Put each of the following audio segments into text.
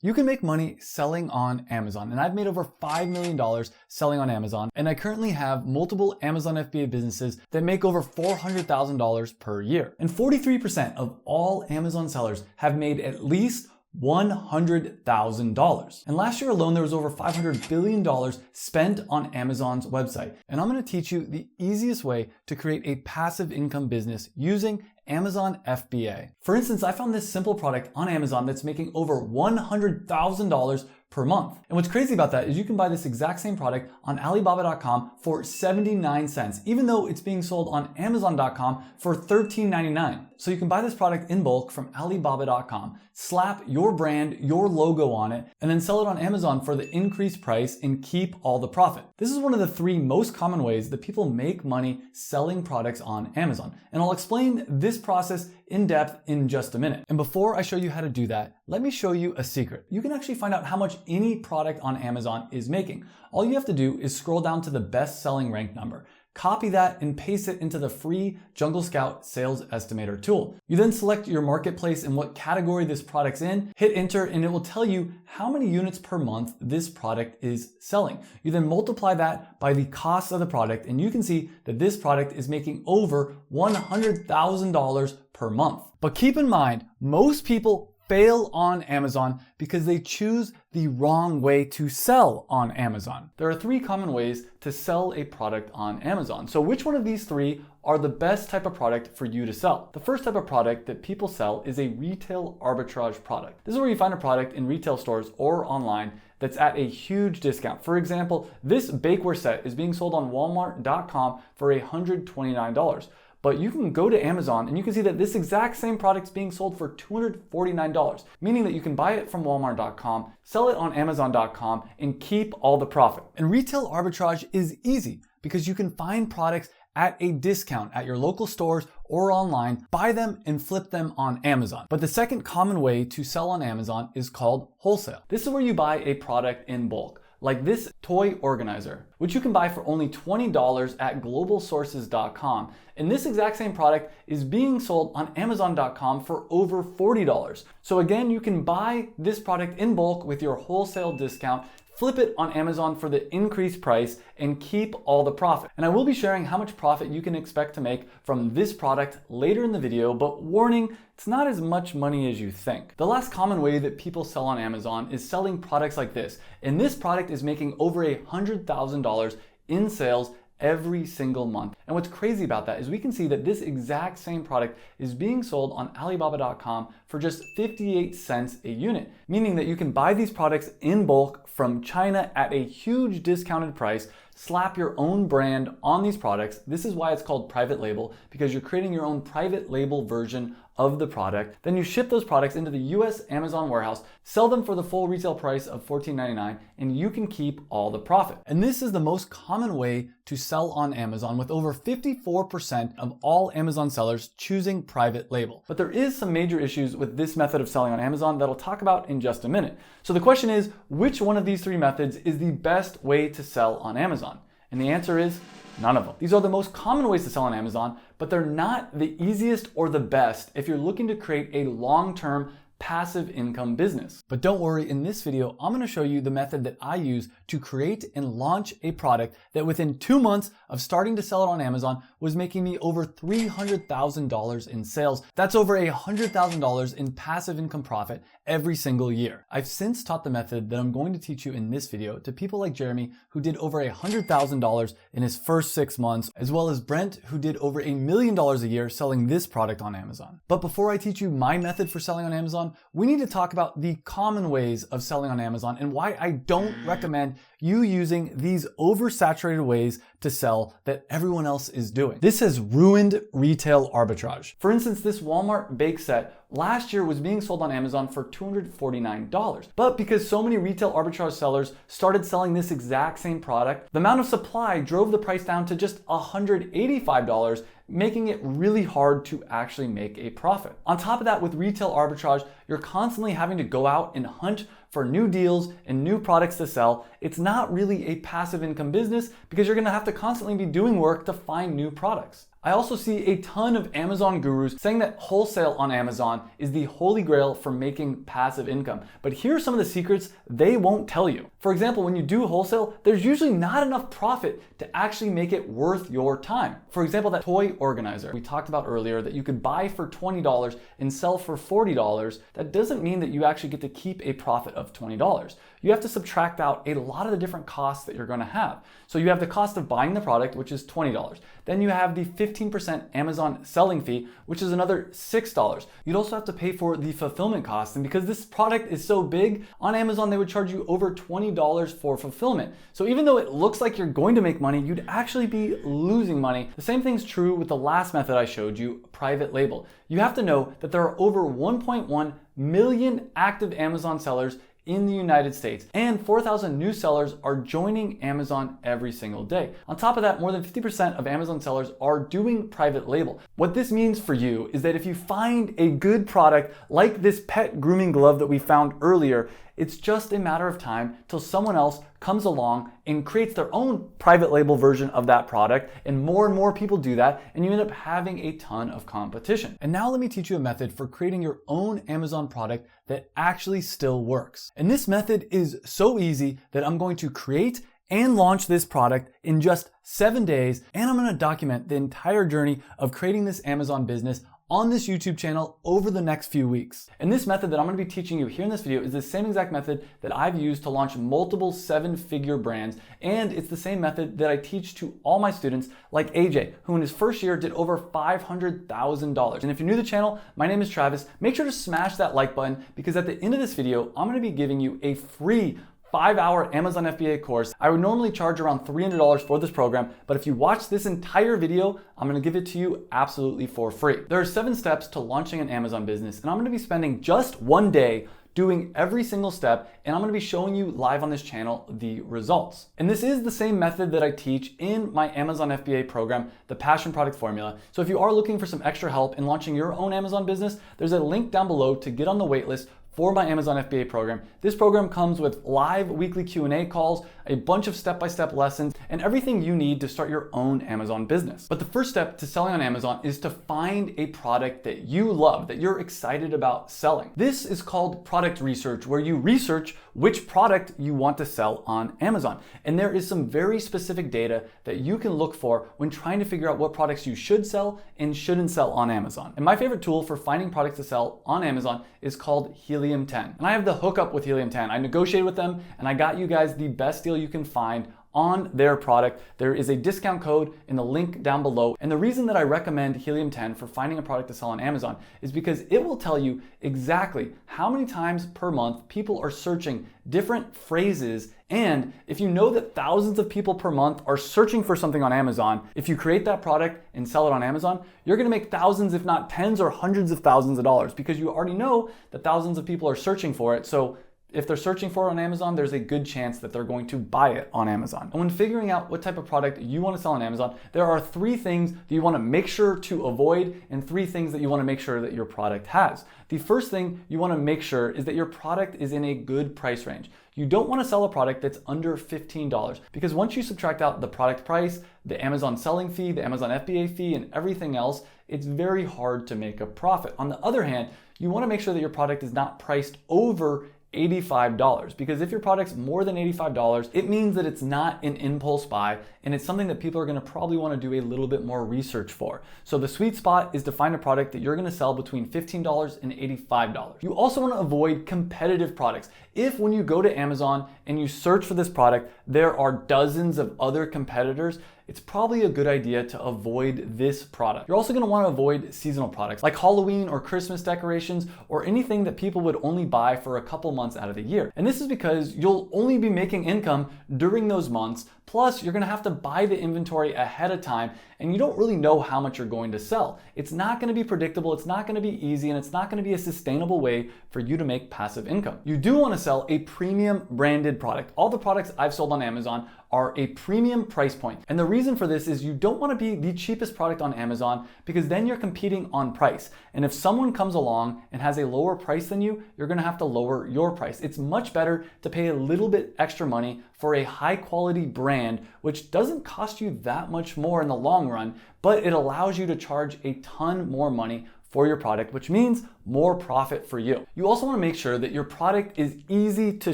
You can make money selling on Amazon, and I've made over $5 million selling on Amazon, and I currently have multiple Amazon FBA businesses that make over $400,000 per year. And 43% of all Amazon sellers have made at least $100,000. And last year alone, there was over $500 billion spent on Amazon's website. And I'm going to teach you the easiest way to create a passive income business using Amazon FBA. For instance, I found this simple product on Amazon that's making over $100,000 per month. And what's crazy about that is you can buy this exact same product on Alibaba.com for 79 cents, even though it's being sold on Amazon.com for $13.99. So you can buy this product in bulk from Alibaba.com, slap your brand, your logo on it, and then sell it on Amazon for the increased price and keep all the profit. This is one of the 3 most common ways that people make money selling products on Amazon. And I'll explain this process in depth in just a minute. And before I show you how to do that, let me show you a secret. You can actually find out how much any product on Amazon is making. All you have to do is scroll down to the best-selling rank number. Copy that and paste it into the free Jungle Scout Sales Estimator tool. You then select your marketplace and what category this product's in, hit enter, and it will tell you how many units per month this product is selling. You then multiply that by the cost of the product, and you can see that this product is making over $100,000 per month. But keep in mind, most people fail on Amazon because they choose the wrong way to sell on Amazon. There are 3 common ways to sell a product on Amazon. So which one of these 3 are the best type of product for you to sell? The first type of product that people sell is a retail arbitrage product. This is where you find a product in retail stores or online that's at a huge discount. For example, this bakeware set is being sold on Walmart.com for $129. But you can go to Amazon and you can see that this exact same product is being sold for $249, meaning that you can buy it from Walmart.com, sell it on Amazon.com, and keep all the profit. And retail arbitrage is easy because you can find products at a discount at your local stores or online, buy them and flip them on Amazon. But the second common way to sell on Amazon is called wholesale. This is where you buy a product in bulk, like this toy organizer, which you can buy for only $20 at globalsources.com. And this exact same product is being sold on Amazon.com for over $40. So again, you can buy this product in bulk with your wholesale discount, flip it on Amazon for the increased price, and keep all the profit. And I will be sharing how much profit you can expect to make from this product later in the video, but warning, it's not as much money as you think. The last common way that people sell on Amazon is selling products like this. And this product is making over $100,000 in sales every single month. And what's crazy about that is we can see that this exact same product is being sold on Alibaba.com for just 58 cents a unit, meaning that you can buy these products in bulk from China at a huge discounted price, slap your own brand on these products. This is why it's called private label, because you're creating your own private label version of the product. Then you ship those products into the US Amazon warehouse, sell them for the full retail price of $14.99, and you can keep all the profit. And this is the most common way to sell on Amazon, with over 54% of all Amazon sellers choosing private label. But there is some major issues with this method of selling on Amazon that I'll talk about in just a minute. So the question is, which one of these 3 methods is the best way to sell on Amazon? And the answer is none of them. These are the most common ways to sell on Amazon, but they're not the easiest or the best if you're looking to create a long-term passive income business. But don't worry, in this video, I'm gonna show you the method that I use to create and launch a product that within 2 months of starting to sell it on Amazon was making me over $300,000 in sales. That's over $100,000 in passive income profit every single year. I've since taught the method that I'm going to teach you in this video to people like Jeremy, who did over $100,000 in his first 6 months, as well as Brent, who did over $1 million a year selling this product on Amazon. But before I teach you my method for selling on Amazon, we need to talk about the common ways of selling on Amazon and why I don't recommend you using these oversaturated ways to sell that everyone else is doing. This has ruined retail arbitrage. For instance, this Walmart bake set last year was being sold on Amazon for $249. But because so many retail arbitrage sellers started selling this exact same product, the amount of supply drove the price down to just $185, making it really hard to actually make a profit. On top of that, with retail arbitrage, you're constantly having to go out and hunt for new deals and new products to sell. It's not really a passive income business because you're gonna have to constantly be doing work to find new products. I also see a ton of Amazon gurus saying that wholesale on Amazon is the holy grail for making passive income. But here are some of the secrets they won't tell you. For example, when you do wholesale, there's usually not enough profit to actually make it worth your time. For example, that toy organizer we talked about earlier that you could buy for $20 and sell for $40, that doesn't mean that you actually get to keep a profit of $20. You have to subtract out a lot of the different costs that you're going to have. So you have the cost of buying the product, which is $20. Then you have the 15% Amazon selling fee, which is another $6. You'd also have to pay for the fulfillment costs. And because this product is so big, on Amazon, they would charge you over $20 for fulfillment. So even though it looks like you're going to make money, you'd actually be losing money. The same thing's true with the last method I showed you, private label. You have to know that there are over 1.1 million active Amazon sellers in the United States, and 4,000 new sellers are joining Amazon every single day. On top of that, more than 50% of Amazon sellers are doing private label. What this means for you is that if you find a good product like this pet grooming glove that we found earlier, it's just a matter of time till someone else comes along and creates their own private label version of that product, and more people do that, and you end up having a ton of competition. And now let me teach you a method for creating your own Amazon product that actually still works. And this method is so easy that I'm going to create and launch this product in just 7 days, and I'm going to document the entire journey of creating this Amazon business on this YouTube channel over the next few weeks. And this method that I'm going to be teaching you here in this video is the same exact method that I've used to launch multiple 7-figure brands, and it's the same method that I teach to all my students like AJ, who in his first year did over $500,000. And if you're new to the channel, my name is Travis. Make sure to smash that like button, because at the end of this video, I'm going to be giving you a free 5-hour Amazon FBA course. I would normally charge around $300 for this program, but if you watch this entire video, I'm gonna give it to you absolutely for free. There are 7 steps to launching an Amazon business, and I'm gonna be spending just 1 day doing every single step, and I'm gonna be showing you live on this channel the results. And this is the same method that I teach in my Amazon FBA program, the Passion Product Formula. So if you are looking for some extra help in launching your own Amazon business, there's a link down below to get on the waitlist for my Amazon FBA program. This program comes with live weekly Q&A calls, a bunch of step-by-step lessons, and everything you need to start your own Amazon business. But the first step to selling on Amazon is to find a product that you love, that you're excited about selling. This is called product research, where you research which product you want to sell on Amazon. And there is some very specific data that you can look for when trying to figure out what products you should sell and shouldn't sell on Amazon. And my favorite tool for finding products to sell on Amazon is called Helium 10. And I have the hookup with Helium 10. I negotiated with them, and I got you guys the best deal you can find on their product. There is a discount code in the link down below. And the reason that I recommend Helium 10 for finding a product to sell on Amazon is because it will tell you exactly how many times per month people are searching different phrases. And if you know that thousands of people per month are searching for something on Amazon, if you create that product and sell it on Amazon, you're gonna make thousands, if not tens or hundreds of thousands of dollars, because you already know that thousands of people are searching for it. So if they're searching for it on Amazon, there's a good chance that they're going to buy it on Amazon. And when figuring out what type of product you want to sell on Amazon, there are 3 things that you want to make sure to avoid and 3 things that you want to make sure that your product has. The first thing you want to make sure is that your product is in a good price range. You don't want to sell a product that's under $15, because once you subtract out the product price, the Amazon selling fee, the Amazon FBA fee, and everything else, it's very hard to make a profit. On the other hand, you want to make sure that your product is not priced over $85, because if your product's more than $85, it means that it's not an impulse buy, and it's something that people are going to probably want to do a little bit more research for. So the sweet spot is to find a product that you're going to sell between $15 and $85. You also want to avoid competitive products. If when you go to Amazon and you search for this product, there are dozens of other competitors, it's probably a good idea to avoid this product. You're also going to want to avoid seasonal products like Halloween or Christmas decorations, or anything that people would only buy for a couple months out of the year. And this is because you'll only be making income during those months. Plus, you're going to have to buy the inventory ahead of time, and you don't really know how much you're going to sell. It's not going to be predictable, it's not going to be easy, and it's not going to be a sustainable way for you to make passive income. You do want to sell a premium branded product. All the products I've sold on Amazon are a premium price point. And the reason for this is you don't want to be the cheapest product on Amazon, because then you're competing on price. And if someone comes along and has a lower price than you, you're going to have to lower your price. It's much better to pay a little bit extra money for a high quality brand, which doesn't cost you that much more in the long run, but it allows you to charge a ton more money for your product, which means more profit for you. You also want to make sure that your product is easy to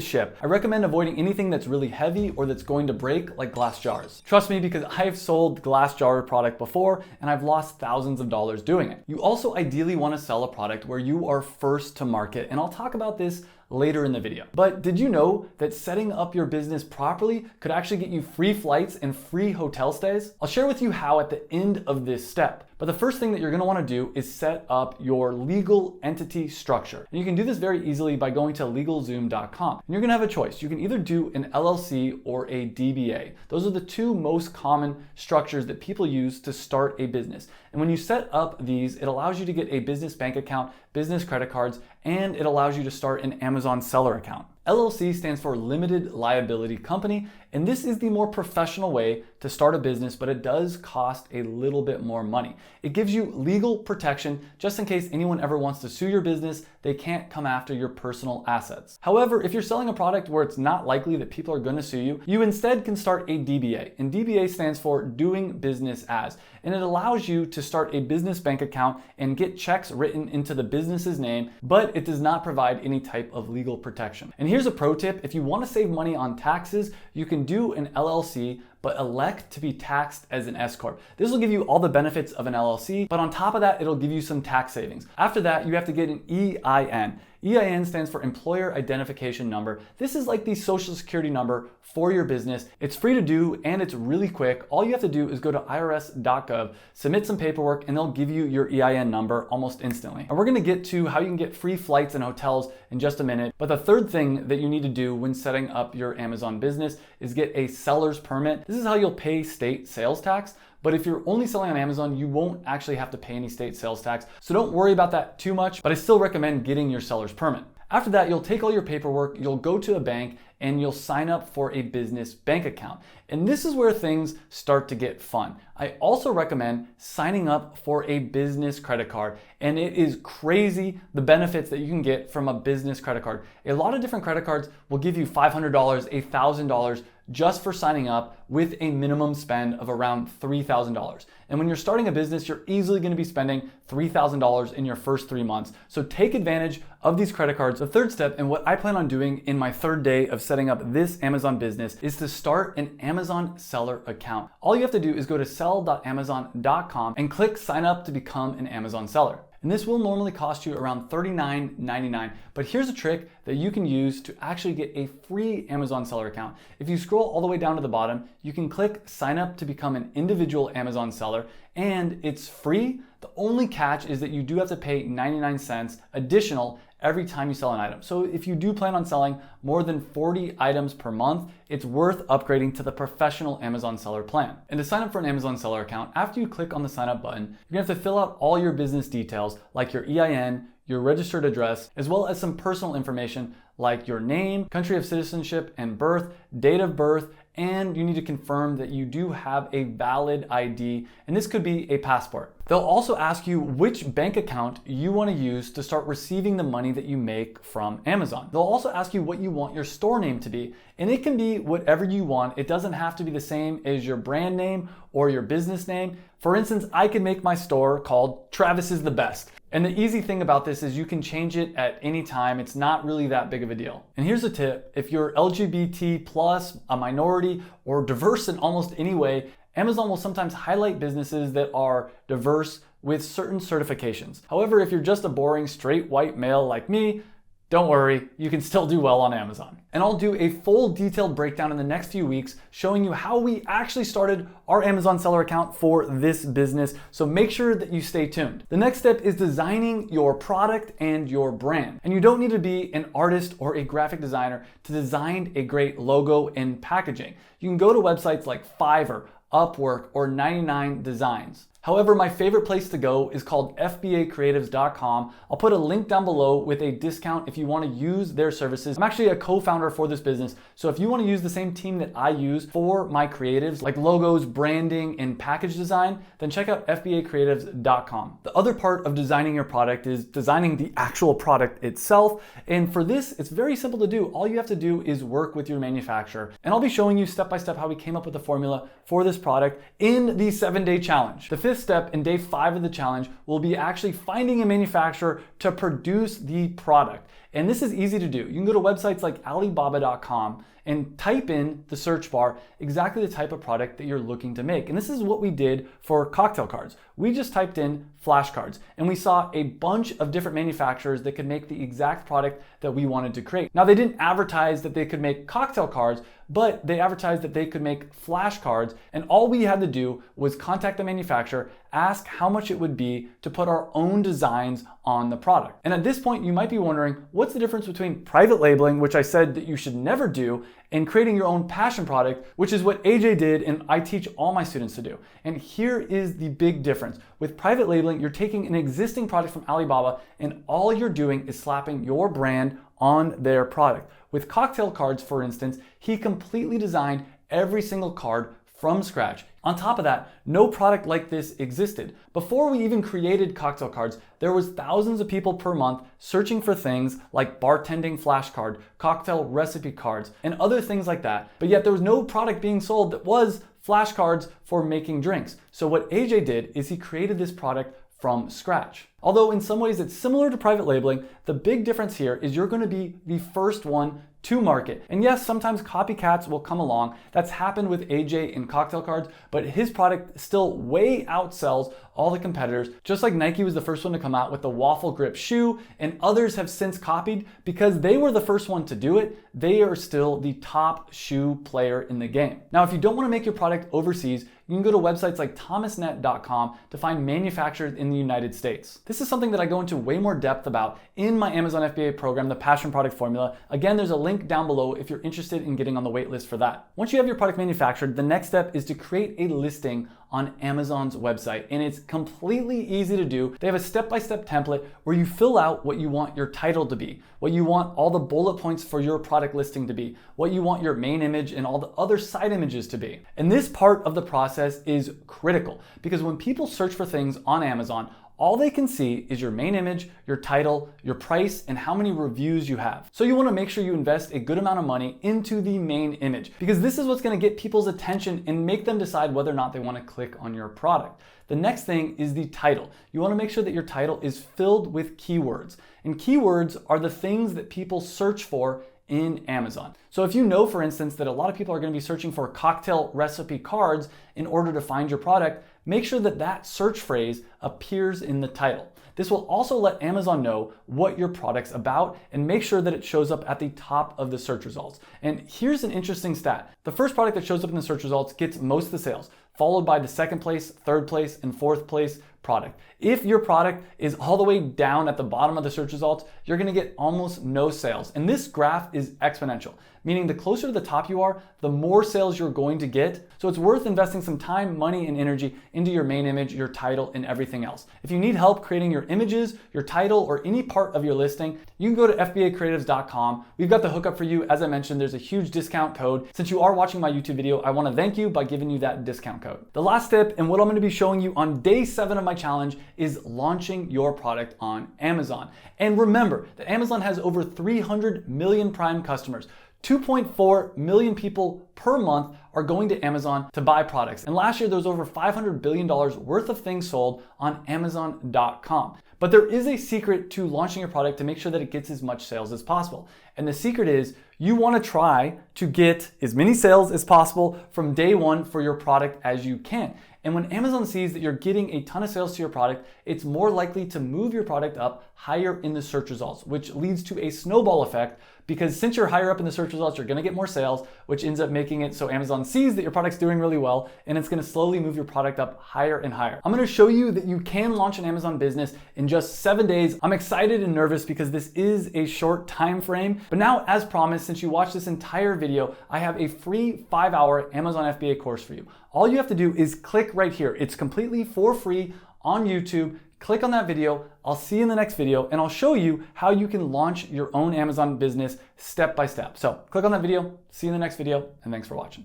ship. I recommend avoiding anything that's really heavy or that's going to break, like glass jars. Trust me, because I've sold glass jar product before and I've lost thousands of dollars doing it. You also ideally want to sell a product where you are first to market, and I'll talk about this later in the video. But did you know that setting up your business properly could actually get you free flights and free hotel stays? I'll share with you how at the end of this step. But the first thing that you're going to want to do is set up your legal entity structure. And you can do this very easily by going to LegalZoom.com. And you're going to have a choice. You can either do an LLC or a DBA. Those are the two most common structures that people use to start a business. And when you set up these, it allows you to get a business bank account, business credit cards, and it allows you to start an Amazon seller account. LLC stands for Limited Liability Company, and this is the more professional way to start a business, but it does cost a little bit more money. It gives you legal protection just in case anyone ever wants to sue your business. They can't come after your personal assets. However, if you're selling a product where it's not likely that people are going to sue you, you instead can start a DBA. And DBA stands for Doing Business As, and it allows you to start a business bank account and get checks written into the business's name, but it does not provide any type of legal protection. And here's a pro tip: if you want to save money on taxes, you can do an LLC, but elect to be taxed as an S Corp. This will give you all the benefits of an LLC, but on top of that, it'll give you some tax savings. After that, you have to get an EIN. EIN stands for Employer Identification Number. This is like the social security number for your business. It's free to do and it's really quick. All you have to do is go to irs.gov, submit some paperwork, and they'll give you your EIN number almost instantly. And we're gonna get to how you can get free flights and hotels in just a minute. But the third thing that you need to do when setting up your Amazon business is get a seller's permit. This is how you'll pay state sales tax. But if you're only selling on Amazon, you won't actually have to pay any state sales tax. So don't worry about that too much, but I still recommend getting your seller's permit. After that, you'll take all your paperwork, you'll go to a bank, and you'll sign up for a business bank account. And this is where things start to get fun. I also recommend signing up for a business credit card. And it is crazy the benefits that you can get from a business credit card. A lot of different credit cards will give you $500, $1,000 just for signing up with a minimum spend of around $3,000. And when you're starting a business, you're easily going to be spending $3,000 in your first 3 months. So take advantage of these credit cards. The third step, and what I plan on doing in my third day of setting up this Amazon business, is to start an Amazon seller account. All you have to do is go to sell.amazon.com and click sign up to become an Amazon seller. And this will normally cost you around $39.99, but here's a trick that you can use to actually get a free Amazon seller account. If you scroll all the way down to the bottom, you can click sign up to become an individual Amazon seller, and it's free. The only catch is that you do have to pay 99 cents additional every time you sell an item. So if you do plan on selling more than 40 items per month, it's worth upgrading to the professional Amazon seller plan. And to sign up for an Amazon seller account, after you click on the sign up button, you're gonna have to fill out all your business details like your EIN, your registered address, as well as some personal information like your name, country of citizenship and birth, date of birth, and you need to confirm that you do have a valid ID, and this could be a passport. They'll also ask you which bank account you want to use to start receiving the money that you make from Amazon. They'll also ask you what you want your store name to be, and it can be whatever you want. It doesn't have to be the same as your brand name or your business name. For instance, I could make my store called Travis is the Best. And the easy thing about this is you can change it at any time. It's not really that big of a deal. And here's a tip: if you're LGBT plus, a minority, or diverse in almost any way, Amazon will sometimes highlight businesses that are diverse with certain certifications. However, if you're just a boring straight white male like me, don't worry, you can still do well on Amazon. And I'll do a full detailed breakdown in the next few weeks showing you how we actually started our Amazon seller account for this business, so make sure that you stay tuned. The next step is designing your product and your brand. And you don't need to be an artist or a graphic designer to design a great logo and packaging. You can go to websites like Fiverr, Upwork, or 99 Designs. However, my favorite place to go is called FBACreatives.com. I'll put a link down below with a discount if you want to use their services. I'm actually a co-founder for this business, so if you want to use the same team that I use for my creatives, like logos, branding, and package design, then check out FBACreatives.com. The other part of designing your product is designing the actual product itself, and for this, it's very simple to do. All you have to do is work with your manufacturer, and I'll be showing you step by step how we came up with the formula for this product in the 7-day challenge. The fifth step in day 5 of the challenge will be actually finding a manufacturer to produce the product. And this is easy to do. You can go to websites like Alibaba.com and type in the search bar exactly the type of product that you're looking to make. And this is what we did for cocktail cards. We just typed in flashcards and we saw a bunch of different manufacturers that could make the exact product that we wanted to create. Now, they didn't advertise that they could make cocktail cards, but they advertised that they could make flashcards, and all we had to do was contact the manufacturer, ask how much it would be to put our own designs on the product. And at this point, you might be wondering, what's the difference between private labeling, which I said that you should never do, and creating your own passion product, which is what AJ did and I teach all my students to do. And here is the big difference. With private labeling, you're taking an existing product from Alibaba and all you're doing is slapping your brand on their product. With cocktail cards, for instance, he completely designed every single card from scratch. On top of that, no product like this existed. Before we even created cocktail cards, there was thousands of people per month searching for things like bartending flashcard, cocktail recipe cards, and other things like that. But yet there was no product being sold that was flashcards for making drinks. So what AJ did is he created this product from scratch. Although in some ways it's similar to private labeling, the big difference here is you're going to be the first one to market. And yes, sometimes copycats will come along. That's happened with AJ in cocktail cards, but his product still way outsells all the competitors. Just like Nike was the first one to come out with the waffle grip shoe, and others have since copied because they were the first one to do it. They are still the top shoe player in the game. Now, if you don't want to make your product overseas, you can go to websites like thomasnet.com to find manufacturers in the United States. This is something that I go into way more depth about in my Amazon FBA program, the Passion Product Formula. Again, there's a link down below if you're interested in getting on the wait list for that. Once you have your product manufactured, the next step is to create a listing on Amazon's website, and it's completely easy to do. They have a step-by-step template where you fill out what you want your title to be, what you want all the bullet points for your product listing to be, what you want your main image and all the other side images to be. And this part of the process is critical because when people search for things on Amazon, all they can see is your main image, your title, your price, and how many reviews you have. So you want to make sure you invest a good amount of money into the main image because this is what's going to get people's attention and make them decide whether or not they want to click on your product. The next thing is the title. You want to make sure that your title is filled with keywords. And keywords are the things that people search for in Amazon. So if you know, for instance, that a lot of people are going to be searching for cocktail recipe cards in order to find your product, make sure that that search phrase appears in the title. This will also let Amazon know what your product's about and make sure that it shows up at the top of the search results. And here's an interesting stat. The first product that shows up in the search results gets most of the sales, followed by the second place, third place, and fourth place product. If your product is all the way down at the bottom of the search results, you're gonna get almost no sales. And this graph is exponential, meaning the closer to the top you are, the more sales you're going to get. So it's worth investing some time, money, and energy into your main image, your title, and everything else. If you need help creating your images, your title, or any part of your listing, you can go to FBACreatives.com. We've got the hookup for you. As I mentioned, there's a huge discount code. Since you are watching my YouTube video, I wanna thank you by giving you that discount code. The last tip, and what I'm gonna be showing you on day 7 of my challenge, is launching your product on Amazon. And remember that Amazon has over 300 million Prime customers. 2.4 million people per month are going to Amazon to buy products. And last year there was over $500 billion worth of things sold on Amazon.com. But there is a secret to launching your product to make sure that it gets as much sales as possible. And the secret is you want to try to get as many sales as possible from day 1 for your product as you can. And when Amazon sees that you're getting a ton of sales to your product, it's more likely to move your product up higher in the search results, which leads to a snowball effect because since you're higher up in the search results, you're gonna get more sales, which ends up making it so Amazon sees that your product's doing really well, and it's gonna slowly move your product up higher and higher. I'm gonna show you that you can launch an Amazon business in just 7 days. I'm excited and nervous because this is a short time frame, but now, as promised, since you watched this entire video, I have a free 5-hour Amazon FBA course for you. All you have to do is click right here. It's completely for free on YouTube. Click on that video. I'll see you in the next video, and I'll show you how you can launch your own Amazon business step by step. So click on that video, see you in the next video, and thanks for watching.